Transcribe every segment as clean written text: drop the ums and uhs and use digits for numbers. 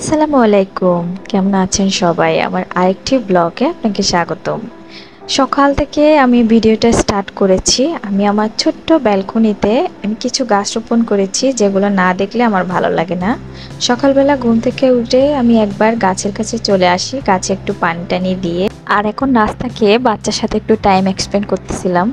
আসসালামু আলাইকুম। কেমন আছেন সবাই? আমার আরেকটি ব্লগে আপনাকে স্বাগতম। সকাল থেকে আমি ভিডিওটা স্টার্ট করেছি। আমি আমার ছোট্ট ব্যালকনিতে আমি কিছু গাছ রোপণ করেছি, যেগুলো না দেখলে আমার ভালো লাগে না। সকালবেলা ঘুম থেকে উঠে আমি একবার গাছের কাছে চলে আসি, গাছে একটু পানি টানি দিয়ে। আর এখন নাস্তা খেয়ে বাচ্চার সাথে একটু টাইম এক্সপেন্ড করতেছিলাম।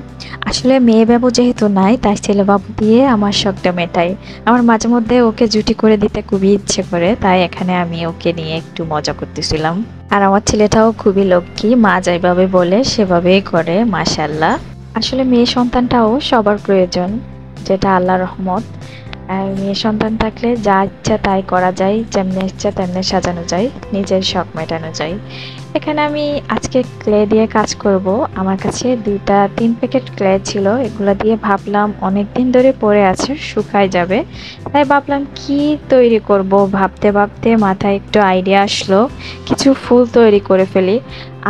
আসলে মেয়ে বাবু যেহেতু নাই, তাই ছেলে বাবু দিয়ে আমার শখটা মেটাই। আমার মাঝে মধ্যে ওকে জুটি করে দিতে খুবই ইচ্ছে করে, তাই এখানে আমি ওকে নিয়ে একটু মজা করতেছিলাম। আর আমার ছেলেটাও খুবই লক্ষ্মী, মা যেভাবে বলে সেভাবেই করে, মাশাল্লাহ। আসলে মেয়ে সন্তানটাও সবার প্রয়োজন, যেটা আল্লাহর রহমত। আর মেয়ে সন্তান থাকলে যা ইচ্ছা তাই করা যায়, যেমনি ইচ্ছা তেমনি সাজানো যায়, নিজের শখ মেটানো যায়। এখানে আমি আজকে ক্লে দিয়ে কাজ করব। আমার কাছে 3 প্যাকেট ক্লে ছিল, এগুলো দিয়ে ভাবলাম অনেক দিন ধরে পড়ে আছে, শুকায় যাবে। তাই ভাবলাম কি তৈরি করব, ভাবতে ভাবতে মাথায় একটু আইডিয়া আসলো, কিছু ফুল তৈরি করে ফেলি।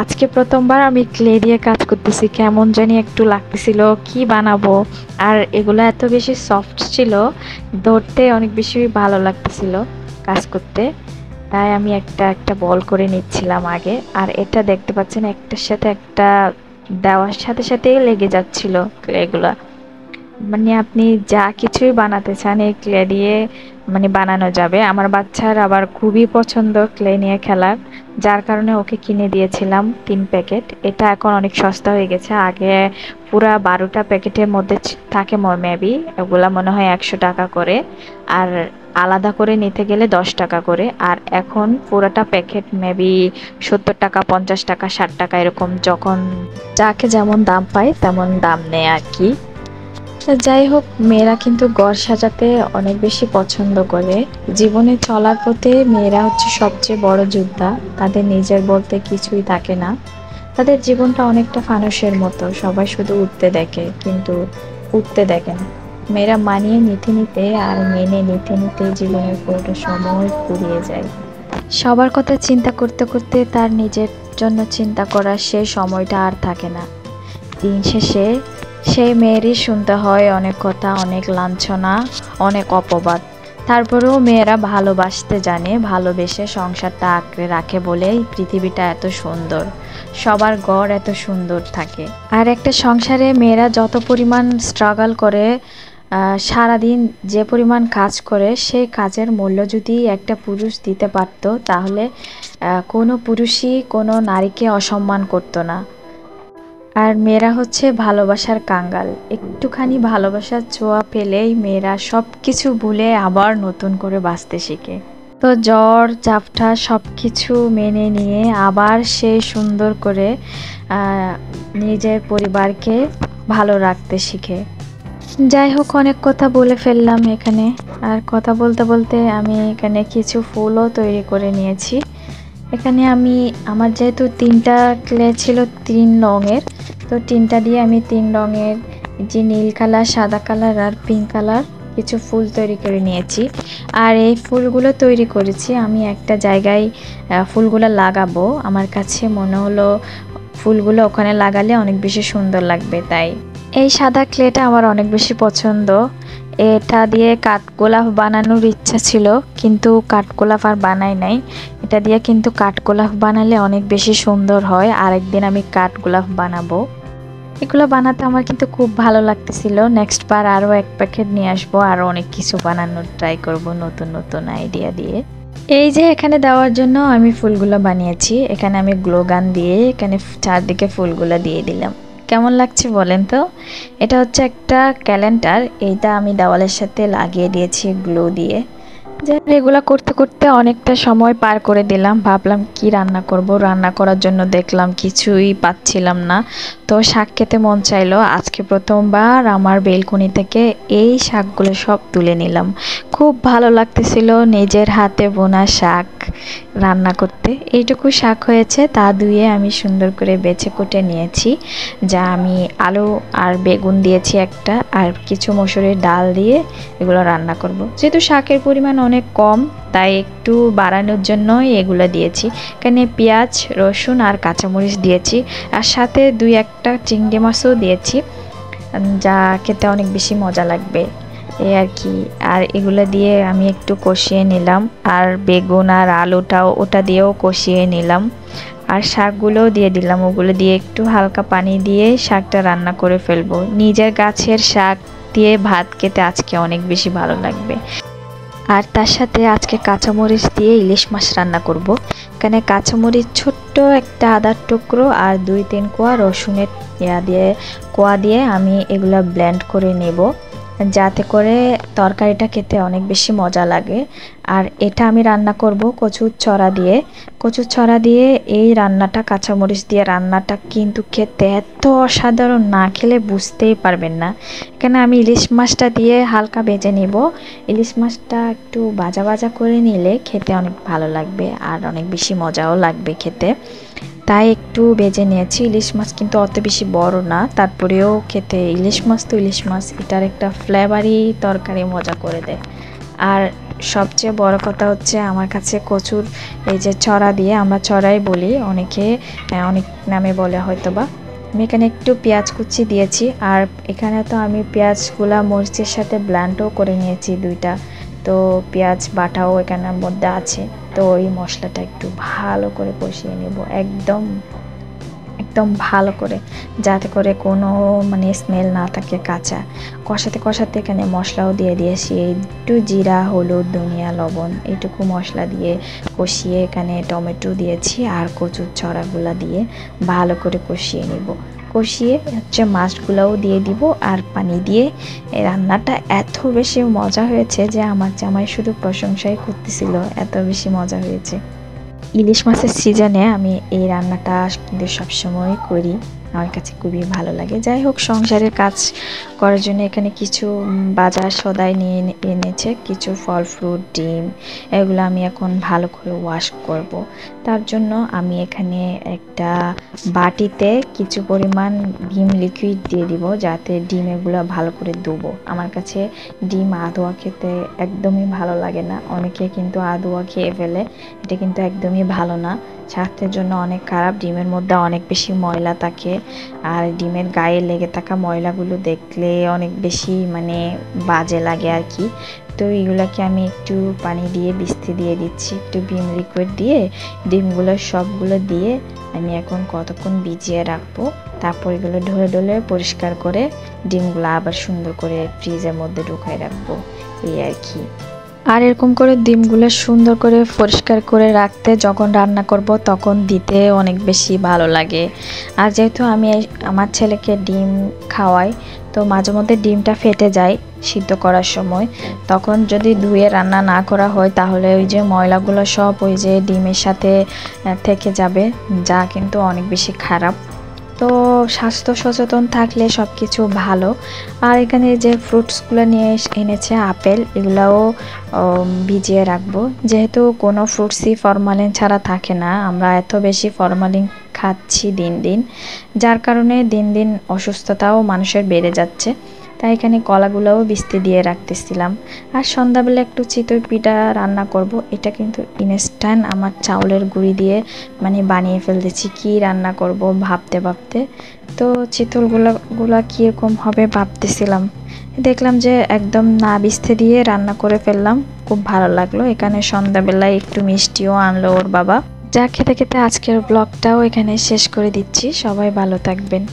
আজকে প্রথমবার আমি ক্লে দিয়ে কাজ করতেছি, কেমন জানি একটু লাগতেছিল, কি বানাবো। আর এগুলো এত বেশি সফট ছিল, ধরতে অনেক বেশি ভালো লাগতেছিল কাজ করতে। তাই আমি একটা একটা বল করে নিচ্ছিলাম আগে। আর এটা দেখতে পাচ্ছেন, একটার সাথে একটা দেওয়ার সাথে সাথেই লেগে যাচ্ছিল এগুলা। মানে আপনি যা কিছুই বানাতে চান এই ক্লে দিয়ে মানে বানানো যাবে। আমার বাচ্চার আবার খুবই পছন্দ ক্লে নিয়ে খেলার, যার কারণে ওকে কিনে দিয়েছিলাম 3 প্যাকেট। এটা এখন অনেক সস্তা হয়ে গেছে, আগে পুরা 12টা প্যাকেটের মধ্যে থাকে মেবি, ওগুলা মনে হয় 100 টাকা করে। আর আলাদা করে নিতে গেলে 10 টাকা করে। আর এখন পুরাটা প্যাকেট মেবি 70 টাকা, 50 টাকা, 60 টাকা এরকম, যখন যাকে যেমন দাম পায় তেমন দাম নেয় আর কি। তো যাই হোক, মেয়েরা কিন্তু ঘর সাজাতে অনেক বেশি পছন্দ করে। জীবনে চলার পথে মেয়েরা হচ্ছে সবচেয়ে বড় যোদ্ধা। তাদের নিজের বলতে কিছুই থাকে না। তাদের জীবনটা অনেকটা ফানুসের মতো, সবাই শুধু উঠতে দেখে কিন্তু উঠতে দেখে না। মেয়েরা মানিয়ে নিতে নিতে আর মেনে নিতে নিতে জীবনের পুরোটা সময় ফুরিয়ে যায়। সবার কথা চিন্তা করতে করতে তার নিজের জন্য চিন্তা করার সেই সময়টা আর থাকে না। দিন শেষে সেই মেয়েরই শুনতে হয় অনেক কথা, অনেক লাঞ্ছনা, অনেক অপবাদ। তারপরেও মেয়েরা ভালোবাসতে জানে, ভালোবেসে সংসারটা আঁকড়ে রাখে বলেই পৃথিবীটা এত সুন্দর, সবার ঘর এত সুন্দর থাকে। আর একটা সংসারে মেয়েরা যত পরিমাণ স্ট্রাগল করে, সারাদিন যে পরিমাণ কাজ করে, সেই কাজের মূল্য যদি একটা পুরুষ দিতে পারত, তাহলে কোনো পুরুষই কোনো নারীকে অসম্মান করতো না। আর মেয়েরা হচ্ছে ভালোবাসার কাঙ্গাল, একটুখানি ভালোবাসার ছোঁয়া পেলেই মেয়েরা সব কিছু ভুলে আবার নতুন করে বাঁচতে শিখে। তো জ্বর জাপটা সব কিছু মেনে নিয়ে আবার সে সুন্দর করে নিজের পরিবারকে ভালো রাখতে শিখে। যাই হোক, অনেক কথা বলে ফেললাম এখানে। আর কথা বলতে বলতে আমি এখানে কিছু ফুলও তৈরি করে নিয়েছি। এখানে আমি আমার যেহেতু 3টা ক্লে ছিল 3 রঙের, তো 3টা দিয়ে আমি 3 রঙের, যে নীল কালার, সাদা কালার আর পিঙ্ক কালার, কিছু ফুল তৈরি করে নিয়েছি। আর এই ফুলগুলো তৈরি করেছি আমি একটা জায়গায়, ফুলগুলো লাগাবো। আমার কাছে মনে হলো ফুলগুলো ওখানে লাগালে অনেক বেশি সুন্দর লাগবে, তাই এই সাদা ক্লেটা আমার অনেক বেশি পছন্দ। এটা দিয়ে কাঠগোলাপ বানানোর ইচ্ছা ছিল, কিন্তু কাঠগোলাপ আর বানাই নাই। এটা দিয়ে কিন্তু কাঠগোলাপ বানালে অনেক বেশি সুন্দর হয়। আরেকদিন আমি কাঠগোলাপ বানাবো। এগুলো বানাতে আমার কিন্তু খুব ভালো লাগতেছিল। নেক্সট বার আরও 1 প্যাকেট নিয়ে আসবো, আরও অনেক কিছু বানানোর ট্রাই করব নতুন নতুন আইডিয়া দিয়ে। এই যে এখানে দেওয়ার জন্য আমি ফুলগুলো বানিয়েছি। এখানে আমি গ্লো গান দিয়ে এখানে চারদিকে ফুলগুলো দিয়ে দিলাম। কেমন লাগছে বলেন তো? এটা হচ্ছে একটা ক্যালেন্ডার, এইটা আমি দেওয়ালের সাথে লাগিয়ে দিয়েছি গ্লো দিয়ে। এগুলা করতে করতে অনেকটা সময় পার করে দিলাম। ভাবলাম কি রান্না করব, রান্না করার জন্য দেখলাম কিছুই পাচ্ছিলাম না। তো শাক খেতে মন চাইলো। আজকে প্রথমবার আমার বেলকনি থেকে এই শাকগুলো সব তুলে নিলাম। খুব ভালো লাগতেছিল নিজের হাতে বোনা শাক রান্না করতে। এইটুকু শাক হয়েছে, তা ধুয়ে আমি সুন্দর করে বেছে কুটে নিয়েছি। যা আমি আলু আর বেগুন দিয়েছি একটা, আর কিছু মসুরের ডাল দিয়ে এগুলো রান্না করব। যেহেতু শাকের পরিমাণ অনেক কম, তাই একটু বাড়ানোর জন্যই এগুলো দিয়েছি। এখানে পেঁয়াজ, রসুন আর কাঁচামরিচ দিয়েছি, আর সাথে 2-1টা চিংড়ি মাছও দিয়েছি, যা খেতে অনেক বেশি মজা লাগবে। এই আর কি। আর এগুলো দিয়ে আমি একটু কষিয়ে নিলাম, আর বেগুন আর আলুটাও ওটা দিয়েও কষিয়ে নিলাম, আর শাকগুলোও দিয়ে দিলাম। ওগুলো দিয়ে একটু হালকা পানি দিয়ে শাকটা রান্না করে ফেলবো। নিজের গাছের শাক দিয়ে ভাত খেতে আজকে অনেক বেশি ভালো লাগবে। আর তার সাথে আজকে কাঁচামরিচ দিয়ে ইলিশ মাছ রান্না করব। এখানে কাঁচামরিচ, ছোট্ট একটা আদার টুকরো আর 2-3 কোয়া রসুনের কোয়া দিয়ে আমি এগুলা ব্লেন্ড করে নেব, যাতে করে তরকারিটা খেতে অনেক বেশি মজা লাগে। আর এটা আমি রান্না করব কচুর ছড়া দিয়ে। কচুর ছড়া দিয়ে এই রান্নাটা, কাঁচামরিচ দিয়ে রান্নাটা কিন্তু খেতে এত অসাধারণ, না খেলে বুঝতেই পারবেন না। এখানে আমি ইলিশ মাছটা দিয়ে হালকা ভেজে নেব। ইলিশ মাছটা একটু ভাজা ভাজা করে নিলে খেতে অনেক ভালো লাগবে আর অনেক বেশি মজাও লাগবে খেতে, তাই একটু ভেজে নিয়েছি। ইলিশ মাছ কিন্তু অত বেশি বড় না, তারপরেও খেতে ইলিশ মাছ তো ইলিশ মাছ, এটার একটা ফ্লেভারই তরকারি মজা করে দেয়। আর সবচেয়ে বড় কথা হচ্ছে আমার কাছে কচুর এই যে ছড়া দিয়ে, আমরা ছড়াই বলি, অনেকে অনেক নামে বলে হয়তো বা। আমি এখানে একটু পেঁয়াজ কুচি দিয়েছি, আর এখানে তো আমি পেঁয়াজগুলা মরিচের সাথে ব্লেন্ডও করে নিয়েছি 2টা, তো পেঁয়াজ বাটাও এখানের মধ্যে আছে। তো এই মশলাটা একটু ভালো করে কষিয়ে নেব, একদম একদম ভালো করে, যাতে করে কোনো মানে স্মেল না থাকে কাঁচা। কষাতে কষাতে এখানে মশলাও দিয়ে দিয়েছি, একটু জিরা, হলুদ, ধনিয়া, লবণ, এইটুকু মশলা দিয়ে কষিয়ে এখানে টমেটো দিয়েছি, আর কচুর ছড়াগুলা দিয়ে ভালো করে কষিয়ে নেব। কষিয়ে হচ্ছে মাছগুলোও দিয়ে দিব আর পানি দিয়ে। এই রান্নাটা এত বেশি মজা হয়েছে যে আমার জামাই শুধু প্রশংসাই করতেছিল, এত বেশি মজা হয়েছে। ইলিশ মাছের সিজনে আমি এই রান্নাটা কিন্তু সবসময় করি, আমার কাছে খুবই ভালো লাগে। যাই হোক, সংসারের কাজ করার জন্য এখানে কিছু বাজার সদাই নিয়ে এনেছে, কিছু ফল, ফ্রুট, ডিম, এগুলো আমি এখন ভালো করে ওয়াশ করব। তার জন্য আমি এখানে একটা বাটিতে কিছু পরিমাণ ডিম লিকুইড দিয়ে দিব, যাতে ডিম এগুলো ভালো করে ধুবো। আমার কাছে ডিম আধোয়া খেতে একদমই ভালো লাগে না, অনেকে কিন্তু আধোয়া খেয়ে ফেলে, এটা কিন্তু একদমই ভালো না, স্বাস্থ্যের জন্য অনেক খারাপ। ডিমের মধ্যে অনেক বেশি ময়লা থাকে, আর ডিমের গায়ে লেগে থাকা ময়লাগুলো দেখলে অনেক বেশি মানে বাজে লাগে আর কি। তো এগুলোকে আমি একটু পানি দিয়ে বিস্তি দিয়ে দিচ্ছি, একটু ভিম লিকুইড দিয়ে ডিমগুলো সবগুলো দিয়ে আমি এখন কতক্ষণ ভিজিয়ে রাখবো। তারপর এগুলো ঢলে ঢলে পরিষ্কার করে ডিমগুলো আবার সুন্দর করে ফ্রিজের মধ্যে ঢুকাই রাখবো, এই আর কি। আর এরকম করে ডিমগুলো সুন্দর করে পরিষ্কার করে রাখতে, যখন রান্না করব তখন দিতে অনেক বেশি ভালো লাগে। আর যেহেতু আমি আমার ছেলেকে ডিম খাওয়াই, তো মাঝে মধ্যে ডিমটা ফেটে যায় সিদ্ধ করার সময়, তখন যদি ধুয়ে রান্না না করা হয় তাহলে ওই যে ময়লাগুলো সব ওই যে ডিমের সাথে থেকে যাবে, যা কিন্তু অনেক বেশি খারাপ। তো স্বাস্থ্য সচেতন থাকলে সব কিছু ভালো। আর এখানে যে ফ্রুটসগুলো নিয়ে এনেছে, আপেল, এগুলাও ভিজিয়ে রাখবো, যেহেতু কোনো ফ্রুটসই ফরমালিন ছাড়া থাকে না। আমরা এত বেশি ফরমালিন খাচ্ছি দিন দিন, যার কারণে দিন দিন অসুস্থতাও মানুষের বেড়ে যাচ্ছে। তাই এখানে কলাগুলোও বিস্তি দিয়ে রাখতেছিলাম। আর সন্ধ্যাবেলা একটু চিতই পিঠা রান্না করব, এটা কিন্তু ইনস্ট্যান্ট আমার চাউলের গুঁড়ি দিয়ে মানে বানিয়ে ফেলতেছি। কি রান্না করব ভাবতে ভাবতে, তো চিতলগুলো কীরকম হবে ভাবতেছিলাম, দেখলাম যে একদম না বিস্তে দিয়ে রান্না করে ফেললাম, খুব ভালো লাগলো। এখানে সন্ধ্যাবেলায় একটু মিষ্টিও আনলো ওর বাবা। যা খেতে খেতে আজকের ব্লগটাও এখানে শেষ করে দিচ্ছি। সবাই ভালো থাকবেন।